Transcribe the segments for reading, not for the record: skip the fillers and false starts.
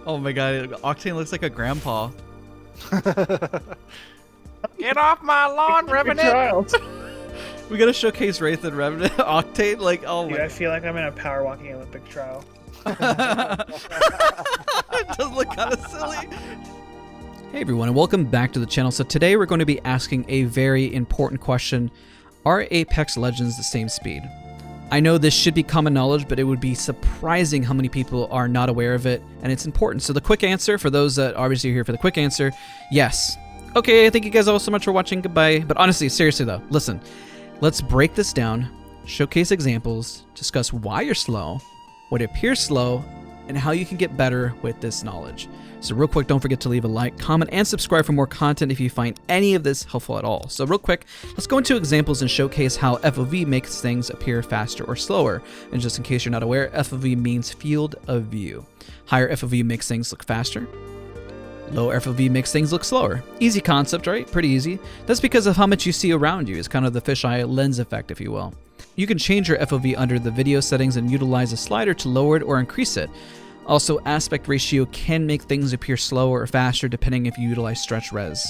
Oh my god, Octane looks like a grandpa. Get off my lawn, Revenant! We gotta showcase Wraith and Revenant. Octane, like, oh Dude, my. I feel like I'm in a power walking Olympic trial. It does look kind of silly. Hey everyone, and welcome back to the channel. So today we're going to be asking a very important question. Are Apex Legends the same speed? I know this should be common knowledge, but it would be surprising how many people are not aware of it, and it's important. So the quick answer, for those that obviously are here for the quick answer, yes. Okay, thank you guys all so much for watching, goodbye. But honestly, seriously though, listen, let's break this down, showcase examples, discuss why you're slow, what appears slow, and how you can get better with this knowledge. So real quick, don't forget to leave a like, comment, and subscribe for more content if you find any of this helpful at all. So real quick, let's go into examples and showcase how FOV makes things appear faster or slower. And just in case you're not aware, FOV means field of view. Higher FOV makes things look faster. Low FOV makes things look slower. Easy concept, right? Pretty easy. That's because of how much you see around you. It's kind of the fisheye lens effect, if you will. You can change your FOV under the video settings and utilize a slider to lower it or increase it. Also, aspect ratio can make things appear slower or faster depending if you utilize stretch res.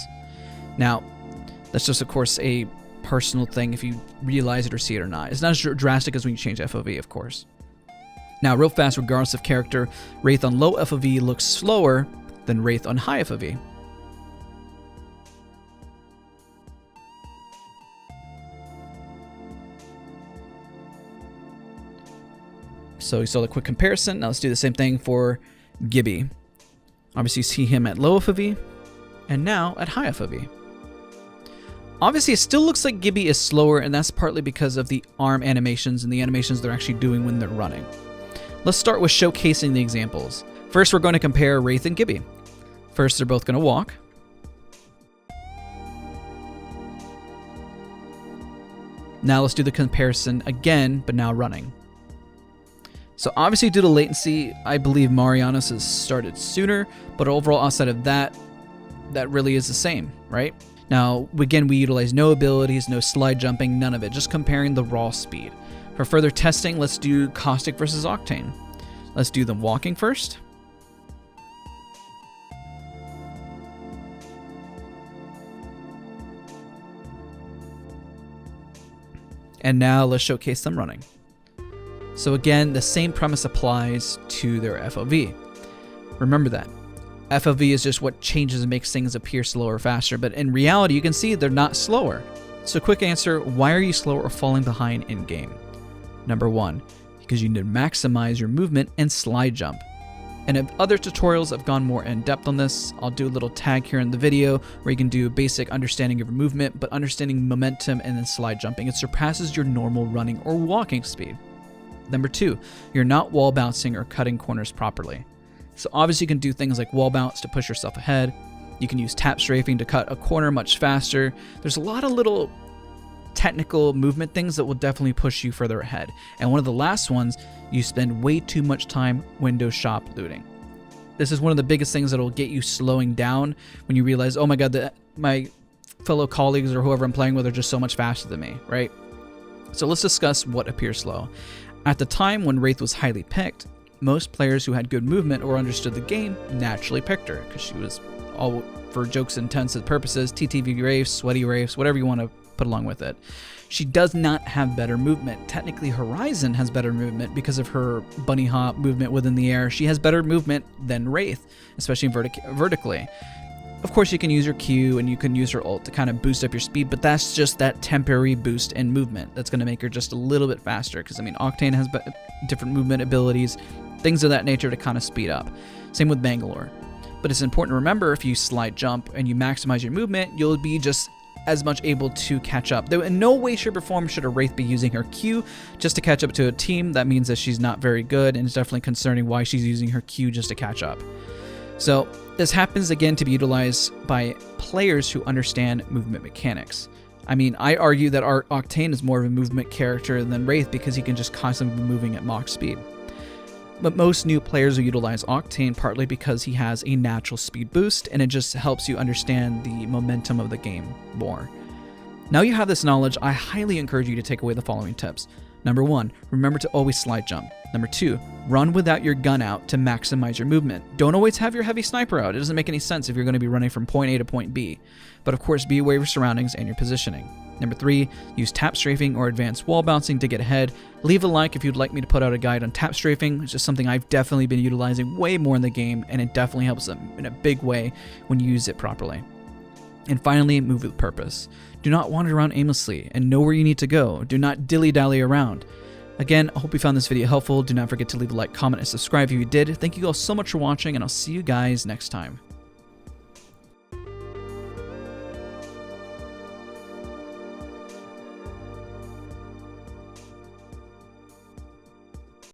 Now, that's just of course a personal thing if you realize it or see it or not. It's not as drastic as when you change FOV, of course. Now, real fast, regardless of character, Wraith on low FOV looks slower than Wraith on high FOV. So you saw the quick comparison. Now let's do the same thing for Gibby. Obviously you see him at low FOV and now at high FOV. Obviously it still looks like Gibby is slower, and that's partly because of the arm animations and the animations they're actually doing when they're running. Let's start with showcasing the examples. First we're going to compare Wraith and Gibby. First they're both going to walk. Now let's do the comparison again, but now running. So obviously due to latency, I believe Marianas has started sooner, but overall outside of that, that really is the same, right? Now, again, we utilize no abilities, no slide jumping, none of it, just comparing the raw speed. For further testing, let's do Caustic versus Octane. Let's do them walking first. And now let's showcase them running. So again, the same premise applies to their FOV. Remember that. FOV is just what changes and makes things appear slower or faster, but in reality, you can see they're not slower. So quick answer, why are you slower or falling behind in game? Number one, because you need to maximize your movement and slide jump. And if other tutorials have gone more in depth on this, I'll do a little tag here in the video where you can do basic understanding of your movement, but understanding momentum and then slide jumping. It surpasses your normal running or walking speed. Number two, you're not wall bouncing or cutting corners properly. So obviously you can do things like wall bounce to push yourself ahead. You can use tap strafing to cut a corner much faster. There's a lot of little technical movement things that will definitely push you further ahead. And one of the last ones, you spend way too much time window shop looting. This is one of the biggest things that will get you slowing down when you realize, oh my god, my fellow colleagues or whoever I'm playing with are just so much faster than me, right? So let's discuss what appears slow. At the time when Wraith was highly picked, most players who had good movement or understood the game naturally picked her because she was, all for jokes and intents and purposes, TTV Wraiths, sweaty Wraiths, whatever you want to put along with it. She does not have better movement. Technically, Horizon has better movement because of her bunny hop movement within the air. She has better movement than Wraith, especially vertically. Of course, you can use your Q and you can use her ult to kind of boost up your speed, but that's just that temporary boost in movement. That's going to make her just a little bit faster because, I mean, Octane has different movement abilities, things of that nature to kind of speed up. Same with Bangalore. But it's important to remember, if you slide jump and you maximize your movement, you'll be just as much able to catch up. Though in no way, shape, or form should a Wraith be using her Q just to catch up to a team. That means that she's not very good, and it's definitely concerning why she's using her Q just to catch up. So this happens again to be utilized by players who understand movement mechanics. I mean, I argue that our Octane is more of a movement character than Wraith because he can just constantly be moving at Mach speed. But most new players will utilize Octane partly because he has a natural speed boost, and it just helps you understand the momentum of the game more. Now you have this knowledge, I highly encourage you to take away the following tips. Number one, remember to always slide jump. Number two, Run without your gun out to maximize your movement. Don't always have your heavy sniper out. It doesn't make any sense if you're going to be running from point A to point B. But of course, be aware of your surroundings and your positioning. Number 3, use tap strafing or advanced wall bouncing to get ahead. Leave a like if you'd like me to put out a guide on tap strafing. It's just something I've definitely been utilizing way more in the game, and it definitely helps them in a big way when you use it properly. And finally, move with purpose. Do not wander around aimlessly and know where you need to go. Do not dilly-dally around. Again, I hope you found this video helpful. Do not forget to leave a like, comment, and subscribe if you did. Thank you all so much for watching, and I'll see you guys next time.